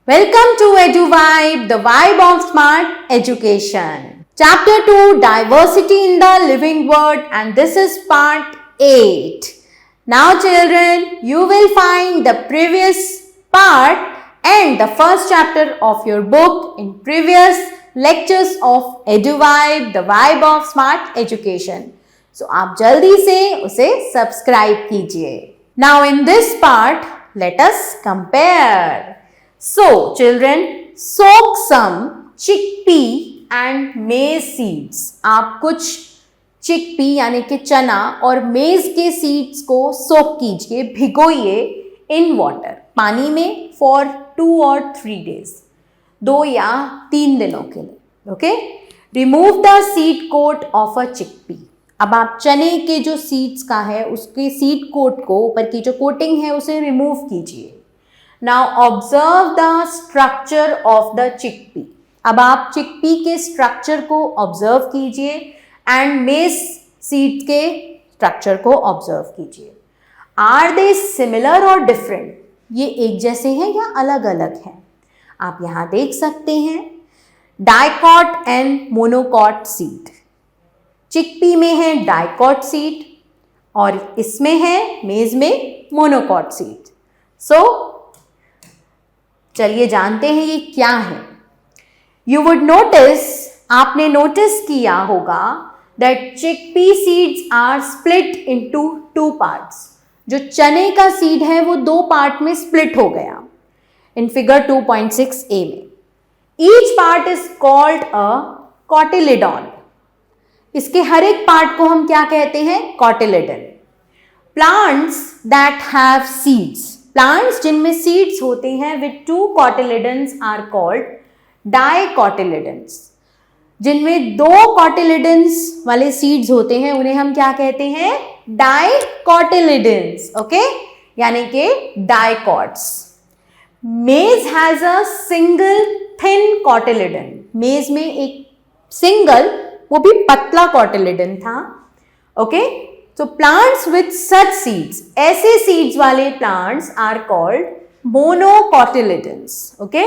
Welcome to EduVibe, the vibe of smart education. Chapter 2, Diversity in the Living World, and this is part 8. Now children, you will find the previous part and the first chapter of your book in previous lectures of EduVibe, the vibe of smart education. So आप जल्दी से उसे subscribe कीजिए. Now in this part, let us compare. So children, soak some chickpea and maize seeds. आप कुछ chickpea यानी कि चना और मेज के सीड्स को सोक कीजिए, भिगोइए इन वाटर, पानी में फॉर 2 or 3 days, 2 या 3 दिनों के लिए. Okay, remove the seed coat of a chickpea. अब आप चने के जो सीड्स का है उसके सीड कोट को, ऊपर की जो कोटिंग है उसे रिमूव कीजिए. Now observe the structure of the chickpea. अब आप चिकपी के स्ट्रक्चर को ऑब्जर्व कीजिए एंड मेज सीड के स्ट्रक्चर को ऑब्जर्व कीजिए. आर दे सिमिलर और डिफरेंट? ये एक जैसे हैं या अलग अलग हैं? आप यहाँ देख सकते हैं dicot and monocot seed. Chickpea में है डाइकॉट सीड और इसमें है मेज में मोनोकॉट सीड. सो चलिए जानते हैं ये क्या है. यू वुड नोटिस, आपने नोटिस किया होगा that chickpea seeds are split into 2 parts. जो चने का सीड है वो 2 पार्ट में स्प्लिट हो गया इन फिगर 2.6a में. Each part is called a cotyledon. इसके हर एक पार्ट को हम क्या कहते हैं? Cotyledon. Plants that have seeds, plants जिनमें सीड्स होते हैं विद 2 कॉटिलिडन्स आर कॉल्ड डाइकॉटिलिडन्स. जिनमें 2 कॉटिलिडन्स वाले सीड्स होते हैं उन्हें हम क्या कहते हैं? डाइकॉटिलिडन्स. ओके, यानी कि डाइकॉट्स. मेज has a single thin cotyledon. मेज में एक सिंगल, वो भी पतला कॉटिलिडन था. Okay, so plants with such seeds, ऐसे seeds वाले plants are called monocotyledons. okay,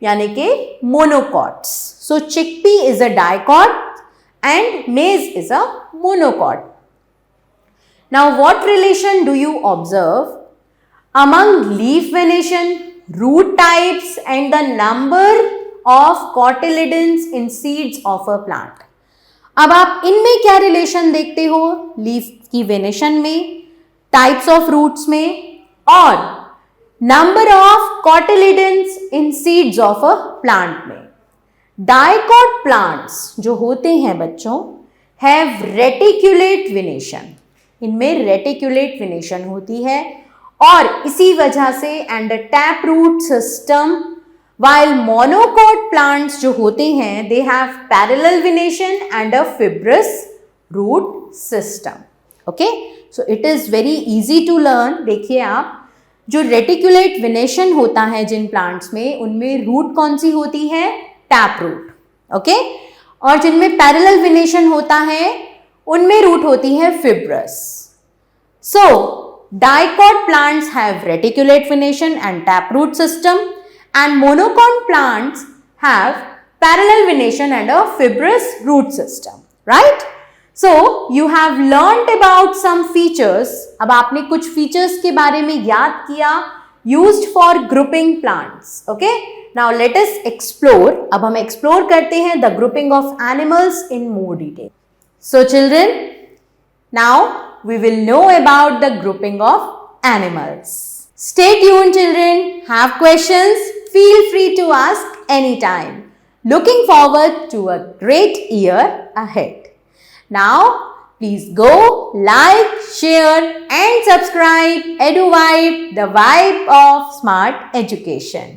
यानी कि monocots. So chickpea is a dicot and maize is a monocot. Now what relation do you observe among leaf venation, root types and the number of cotyledons in seeds of a plant? अब आप इनमें क्या relation देखते हो? Leaf की venation में, types of roots में और number of cotyledons in seeds of a plant में. डाइकॉट प्लांट्स जो होते हैं बच्चों हैव रेटिकुलेट वेनेशन. इनमें रेटिकुलेट वेनेशन होती है और इसी वजह से and tap root system. While monocot plants जो होते हैं they have parallel venation and a fibrous root system. Okay, so it is very easy to learn. देखिए आप, जो रेटिकुलेट वेनेशन होता है जिन प्लांट्स में, उनमें रूट कौन सी होती है? Tap root. ओके, और जिनमें पैरेलल वेनेशन होता है उनमें रूट होती है fibrous. So dicot plants have reticulate venation and tap root system and monocot plants have parallel venation and a fibrous root system, right? So you have learnt about some features. अब आपने कुछ features के बारे में याद किया used for grouping plants. Okay, now let us explore. अब हम explore करते हैं the grouping of animals in more detail. So children, now we will know about the grouping of animals. Stay tuned children. Have questions? Feel free to ask anytime. Looking forward to a great year ahead. Now, please go like, share and subscribe EduVibe, the vibe of smart education.